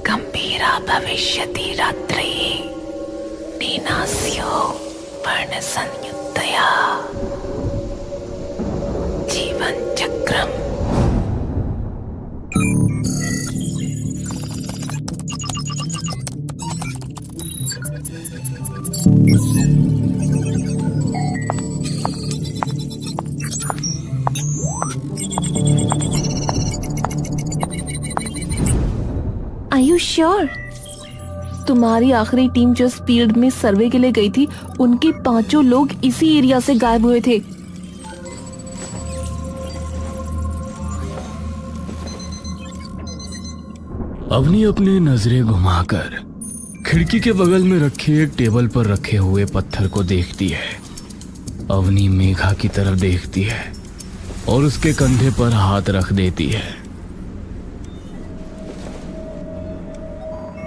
गंभीरा भविष्यति रात्रि नीनास्यो वर्णसंयुक्तया जीवन चक्रम। Are you sure? तुम्हारी आखिरी टीम जो इस फील्ड में सर्वे के लिए गई थी, उनके 5 लोग इसी एरिया से गायब हुए थे। अवनी अपनी नजरें घुमाकर खिड़की के बगल में रखे एक टेबल पर रखे हुए पत्थर को देखती है। अवनी मेघा की तरफ देखती है और उसके कंधे पर हाथ रख देती है।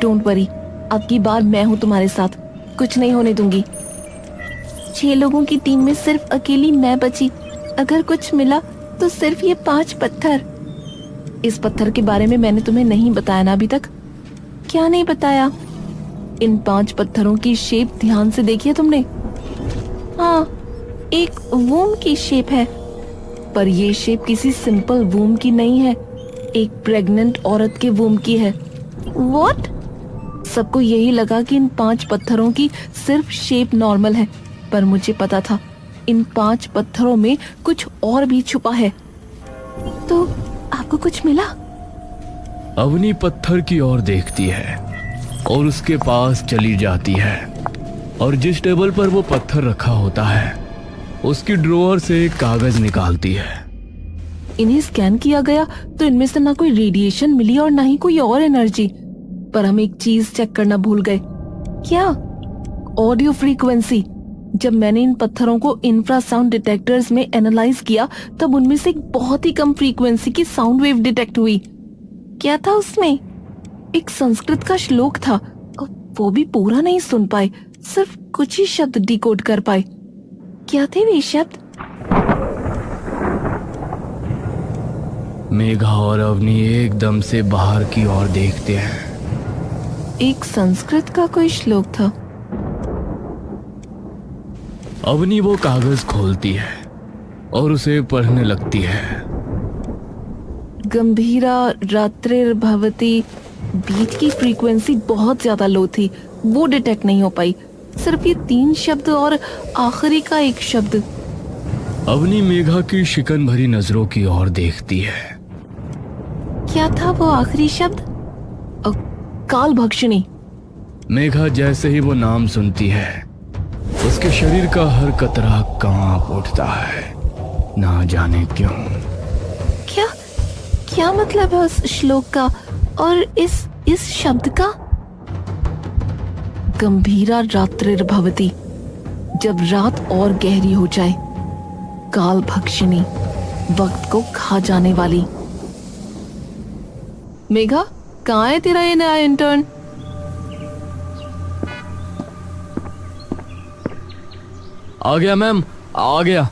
डोंट वरी, अब की बार मैं हूँ तुम्हारे साथ, कुछ नहीं होने दूंगी। 6 लोगों की टीम में सिर्फ अकेली मैं बची। अगर कुछ मिला तो सिर्फ ये 5 पत्थर। इस पत्थर के बारे में मैंने तुम्हें नहीं बताया ना अभी तक? क्या नहीं बताया? इन 5 पत्थरों की शेप ध्यान से देखी है तुमने? हाँ, एक वूम की शेप है, पर ये शेप किसी सिंपल वूम की नहीं है, एक प्रेग्नेंट औरत के वूम की है। व्हाट? सबको यही लगा कि इन 5 पत्थरों की सिर्फ शेप नॉर्मल है, पर मुझे पता था इन 5 पत्थरों में कुछ और भी छुपा है। तो आपको कुछ मिला? अवनी पत्थर की ओर देखती है और उसके पास चली जाती है और जिस टेबल पर वो पत्थर रखा होता है उसकी ड्रॉअर से एक कागज निकालती है। इन्हें स्कैन किया गया तो इनमें से ना कोई रेडिएशन मिली और ना ही कोई और एनर्जी, पर हम एक चीज चेक करना भूल गए। क्या? Audio frequency. जब मैंने इन पत्थरों को इंफ्रासाउंड डिटेक्टर्स में एनालाइज किया तब उनमें से एक बहुत ही कम फ्रीक्वेंसी की साउंड वेव डिटेक्ट हुई। क्या था उसमें? एक संस्कृत का श्लोक था, वो भी पूरा नहीं सुन पाए, सिर्फ कुछ ही शब्द डिकोड कर पाए। क्या थे वे शब्द? मेघा और अवनी एकदम से बाहर की ओर देखते हैं। एक संस्कृत का कोई श्लोक था। अवनी वो कागज खोलती है और उसे पढ़ने लगती है। गंभीरा रात्रिर्भवति, बीच की फ्रीक्वेंसी बहुत ज्यादा लो थी, वो डिटेक्ट नहीं हो पाई। सिर्फ ये 3 शब्द और आखिरी का एक शब्द। अवनी मेघा की शिकन भरी नजरों की ओर देखती है। क्या था वो आखिरी शब्द? काल भक्षिणी। मेघा जैसे ही वो नाम सुनती है उसके शरीर का हर कतरा कांप उठता है, ना जाने क्यों। क्या क्या मतलब है उस श्लोक का और इस शब्द का? गंभीरा रात्रिर्भवति, जब रात और गहरी हो जाए। काल भक्षिणी, वक्त को खा जाने वाली। मेघा, कहाँ है तेरा ये नया इंटर्न? आ गया मैम, आ गया।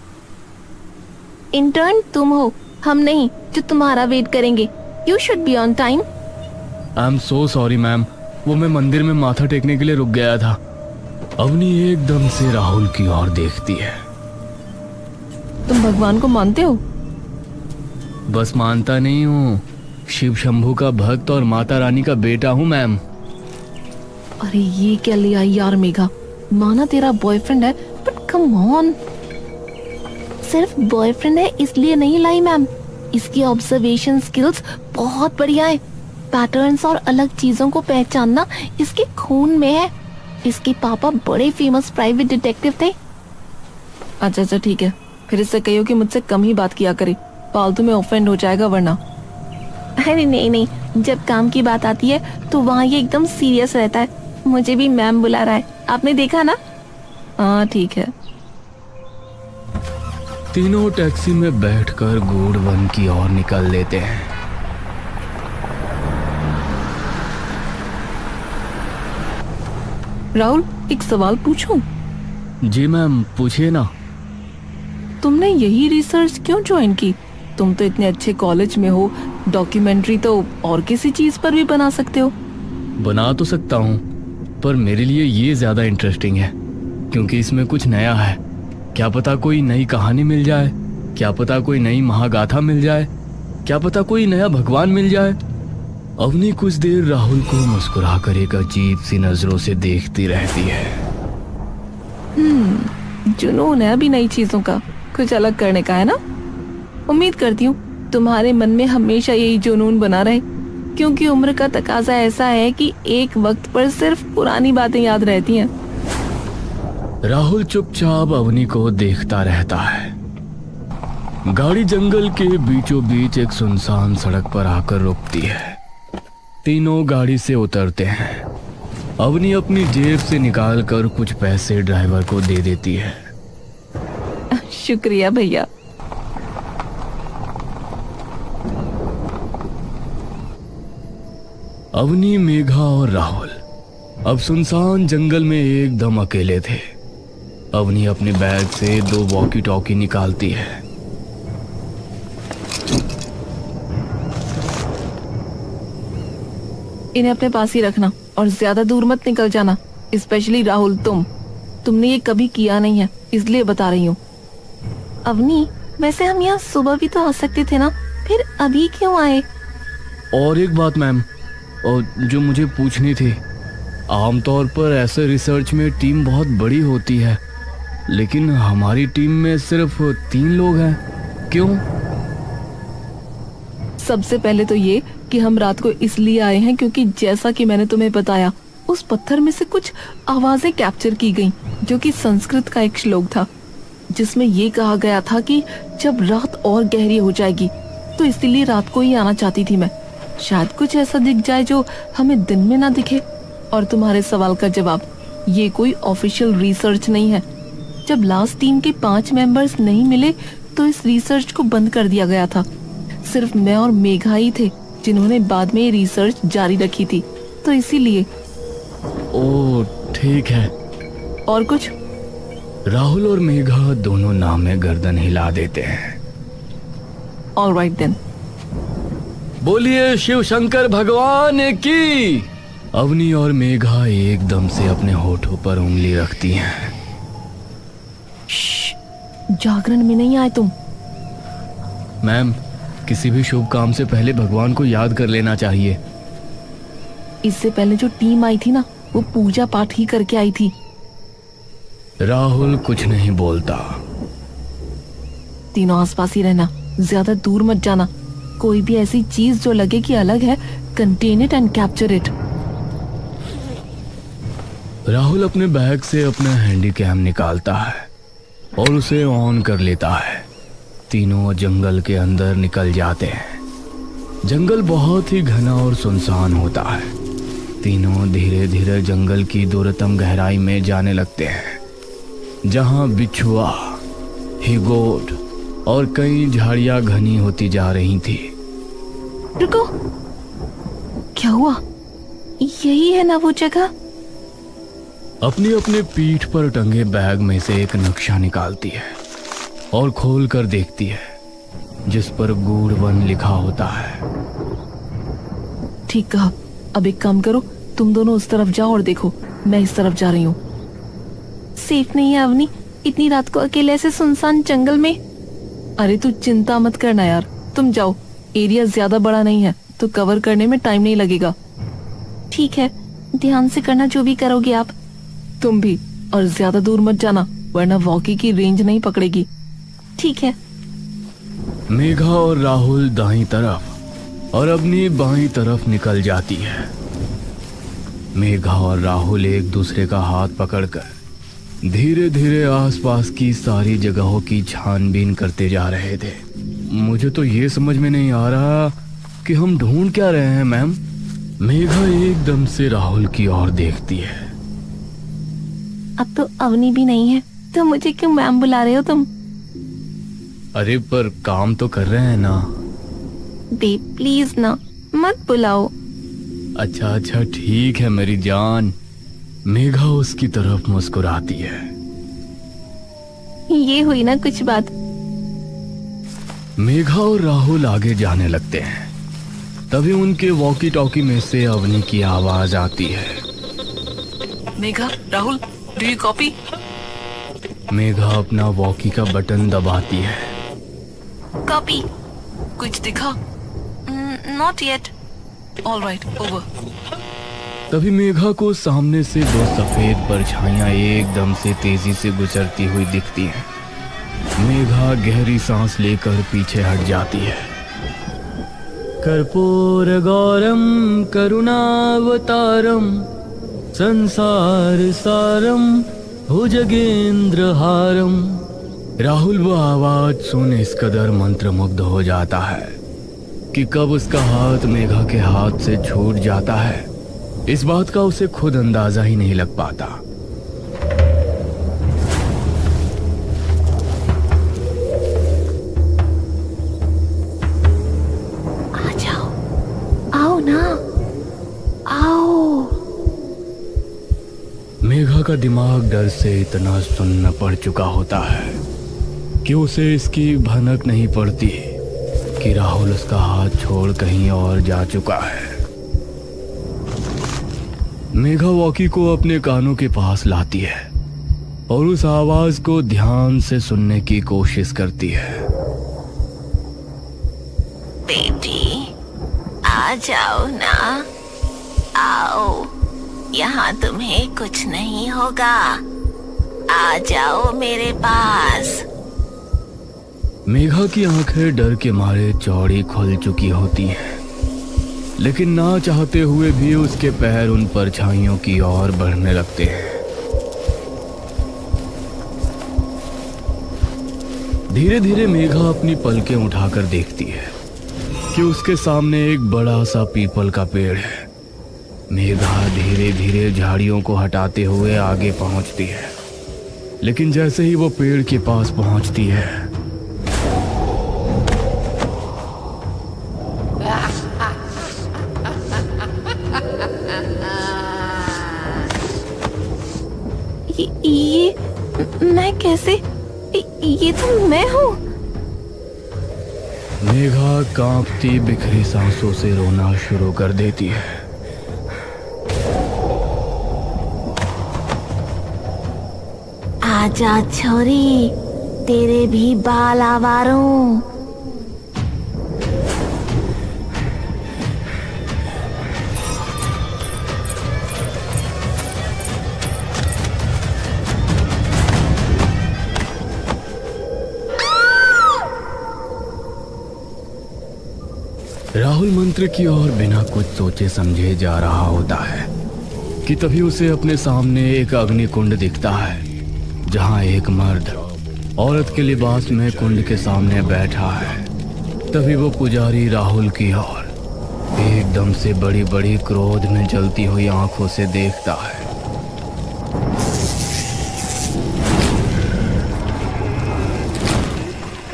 इंटर्न तुम हो, हम नहीं, जो तुम्हारा वेट करेंगे। You should be on time. I am so sorry ma'am, वो मैं मंदिर में माथा टेकने के लिए रुक गया था। अवनी एकदम से राहुल की ओर देखती है। तुम भगवान को मानते हो? बस मानता नहीं हूँ, शिव शंभू का भक्त और माता रानी का बेटा हूँ मैम। अरे ये क्या लिया यार मेघा, माना तेरा बॉयफ्रेंड है, बट कम ऑन। सिर्फ बॉयफ्रेंड है इसलिए नहीं लाई मैम, इसकी ऑब्जर्वेशन स्किल्स बहुत बढ़िया है। पैटर्न्स और अलग चीजों को पहचानना इसके खून में है। इसके पापा बड़े फेमस प्राइवेट डिटेक्टिव थे। अच्छा ठीक है, फिर इससे कहियो कि मुझसे कम ही बात किया करे, फालतू में ऑफेंड हो जाएगा वरना। अरे नहीं, जब काम की बात आती है तो वहाँ ये एकदम सीरियस रहता है। मुझे भी मैम बुला रहा है, आपने देखा ना? हाँ ठीक है। तीनों टैक्सी में बैठकर गूढ़ वन की ओर निकल लेते हैं। राहुल, एक सवाल पूछूं? जी मैम, पूछिए ना। तुमने यही रिसर्च क्यों ज्वाइन की? तुम तो इतने अच्छे कॉलेज में हो, डॉक्यूमेंट्री तो और किसी चीज पर भी बना सकते हो। बना तो सकता हूँ, पर मेरे लिए ये ज़्यादा इंटरेस्टिंग है क्योंकि इसमें कुछ नया है। क्या पता कोई नई कहानी मिल जाए, क्या पता कोई नई महागाथा मिल जाए, क्या पता कोई नया भगवान मिल जाए। अवनी कुछ देर राहुल को मुस्कुराकर एक अजीब सी नजरों से देखती रहती है। जुनून है अभी नई चीजों का, कुछ अलग करने का है ना। उम्मीद करती हूँ तुम्हारे मन में हमेशा यही जुनून बना रहे, क्योंकि उम्र का तकाजा ऐसा है कि एक वक्त पर सिर्फ पुरानी बातें याद रहती हैं। राहुल चुपचाप अवनी को देखता रहता है। गाड़ी जंगल के बीचों बीच एक सुनसान सड़क पर आकर रुकती है। तीनों गाड़ी से उतरते हैं। अवनी अपनी जेब से निकालकर कुछ पैसे ड्राइवर को दे देती है। शुक्रिया भैया। अवनी, मेघा और राहुल अब सुनसान जंगल में एकदम अकेले थे। अवनी अपने बैग से 2 वॉकी टॉकी निकालती है। इन्हें अपने पास ही रखना और ज्यादा दूर मत निकल जाना, स्पेशली राहुल। तुमने ये कभी किया नहीं है, इसलिए बता रही हूँ। अवनी, वैसे हम यहाँ सुबह भी तो आ सकते थे ना, फिर अभी क्यों आए? और एक बात मैम, और जो मुझे पूछनी थी, आमतौर पर ऐसे रिसर्च में टीम बहुत बड़ी होती है, लेकिन हमारी टीम में सिर्फ 3 लोग हैं, क्यों? सबसे पहले तो ये कि हम रात को इसलिए आए हैं क्योंकि जैसा कि मैंने तुम्हें बताया, उस पत्थर में से कुछ आवाजें कैप्चर की गईं, जो कि संस्कृत का एक श्लोक था, जिसमें ये कहा गया था कि जब रात और गहरी हो जाएगी तो इसीलिए रात को ही आना चाहती थी मैं। शायद कुछ ऐसा दिख जाए जो हमें दिन में ना दिखे। और तुम्हारे सवाल का जवाब, ये कोई ऑफिशियल रिसर्च नहीं है। जब लास्ट टीम के 5 मेंबर्स नहीं मिले तो इस रिसर्च को बंद कर दिया गया था। सिर्फ मैं और मेघा ही थे जिन्होंने बाद में ये रिसर्च जारी रखी थी, तो इसीलिए। ओह ठीक है। और कुछ? राहुल और मेघा दोनों नाम में गर्दन हिला देते हैं। Alright then. बोलिए शिव शंकर भगवान की। अवनी और मेघा एकदम से अपने होठों पर उंगली रखती हैं। जागरण में नहीं आए तुम। मैम, किसी भी शुभ काम से पहले भगवान को याद कर लेना चाहिए। इससे पहले जो टीम आई थी ना, वो पूजा पाठ ही करके आई थी। राहुल कुछ नहीं बोलता। तीनों आसपास ही रहना, ज्यादा दूर मत जाना। कोई भी ऐसी चीज जो लगे कि अलग है, contain it and capture it. Rahul अपने बैग से अपना हैंडी कैम निकालता है और उसे ऑन कर लेता है। तीनों जंगल के अंदर निकल जाते हैं। जंगल बहुत ही घना और सुनसान होता है। तीनों धीरे धीरे जंगल की दूरतम गहराई में जाने लगते हैं, जहां बिच्छुआ, हिगोट और कई झाड़ियां घनी होती जा रही थी। रुको, क्या हुआ? यही है ना वो जगह? अपनी अपने पीठ पर टंगे बैग में से एक नक्शा निकालती है और खोल कर देखती है, जिस पर गूढ़ वन लिखा होता है। ठीक कहा। अब एक काम करो, तुम दोनों उस तरफ जाओ और देखो, मैं इस तरफ जा रही हूँ। सेफ नहीं है अवनी, इतनी रात को अकेले ऐसे सुनसान जंगल में। अरे तू चिंता मत करना यार, तुम जाओ। एरिया ज्यादा बड़ा नहीं है तो कवर करने में टाइम नहीं लगेगा। ठीक है, ध्यान से करना जो भी करोगे आप। तुम भी, और ज्यादा दूर मत जाना वरना वॉकी की रेंज नहीं पकड़ेगी। ठीक है। मेघा और राहुल दाईं तरफ और अपनी बाईं तरफ निकल जाती है। मेघा और राहुल एक दूसरे का हाथ पकड़कर धीरे धीरे आसपास की सारी जगहों की छानबीन करते जा रहे थे। मुझे तो ये समझ में नहीं आ रहा कि हम ढूंढ क्या रहे हैं मैम। मेघा एकदम से राहुल की ओर देखती है। अब तो अवनी भी नहीं है तो मुझे क्यों मैम बुला रहे हो तुम? अरे पर काम तो कर रहे हैं ना। बेब प्लीज ना, मत बुलाओ। अच्छा अच्छा ठीक है मेरी जान। मेघा उसकी तरफ मुस्कुराती है। ये हुई ना कुछ बात। मेघा और राहुल आगे जाने लगते हैं। तभी उनके वॉकी टॉकी में से अवनी की आवाज आती है। Megha, Rahul, do you copy? Megha अपना वॉकी का बटन दबाती है। कॉपी। कुछ दिखा? Not yet. All right, over. तभी मेघा को सामने से दो सफेद परछाइयां एकदम से तेजी से गुजरती हुई दिखती हैं। मेघा गहरी सांस लेकर पीछे हट जाती है। कर्पूर गौरम करुणावतारम संसार सारम भुजगेंद्र हारम। राहुल वो आवाज सुन इस कदर मंत्रमुग्ध हो जाता है कि कब उसका हाथ मेघा के हाथ से छूट जाता है, इस बात का उसे खुद अंदाजा ही नहीं लग पाता। आ जाओ, आओ ना, आओ। मेघा का दिमाग डर से इतना सुन्न पड़ चुका होता है कि उसे इसकी भनक नहीं पड़ती कि राहुल उसका हाथ छोड़ कहीं और जा चुका है। मेघा वॉकी को अपने कानों के पास लाती है और उस आवाज को ध्यान से सुनने की कोशिश करती है। बेटी, आ जाओ ना, आओ। यहाँ तुम्हें कुछ नहीं होगा। आ जाओ मेरे पास। मेघा की आंखें डर के मारे चौड़ी खुल चुकी होती हैं, लेकिन ना चाहते हुए भी उसके पैर उन परछाइयों की ओर बढ़ने लगते हैं। धीरे धीरे मेघा अपनी पलकें उठाकर देखती है कि उसके सामने एक बड़ा सा पीपल का पेड़ है। मेघा धीरे धीरे झाड़ियों को हटाते हुए आगे पहुंचती है, लेकिन जैसे ही वो पेड़ के पास पहुंचती है, ये मैं कैसे? ये तो मैं हूँ। मेघा कांपती बिखरी सांसों से रोना शुरू कर देती है। आजा छोरी, तेरे भी बाल आवारों। राहुल मंत्र की ओर बिना कुछ सोचे समझे जा रहा होता है कि तभी उसे अपने सामने एक अग्निकुंड दिखता है, जहां एक मर्द औरत के लिबास में कुंड के सामने बैठा है। तभी वो पुजारी राहुल की ओर एकदम से बड़ी बड़ी क्रोध में जलती हुई आंखों से देखता है।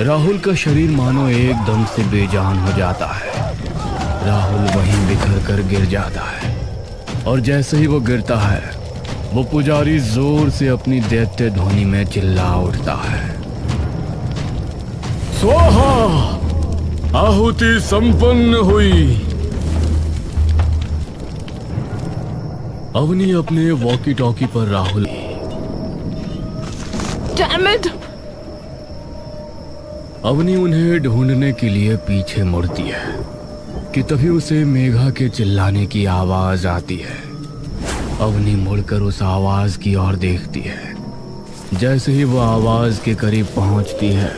राहुल का शरीर मानो एकदम से बेजान हो जाता है। राहुल वहीं बिखर कर गिर जाता है और जैसे ही वो गिरता है, वो पुजारी जोर से अपनी दैत्य ध्वनि में चिल्ला उठता है, स्वाहा! आहुति संपन्न हुई। अवनी अपने वॉकी टॉकी पर राहुल Damn it! अवनी उन्हें ढूंढने के लिए पीछे मुड़ती है कि तभी उसे मेघा के चिल्लाने की आवाज आती है। अवनी मुड़कर उस आवाज की ओर देखती है। जैसे ही वो आवाज के करीब पहुंचती है,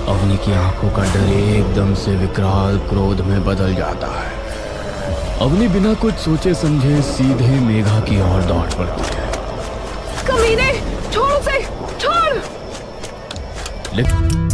अवनी की आंखों का डर एकदम से विकराल क्रोध में बदल जाता है। अवनी बिना कुछ सोचे समझे सीधे मेघा की ओर दौड़ पड़ती है। कमीने, छोड़ उसे, छोड़! लेकिन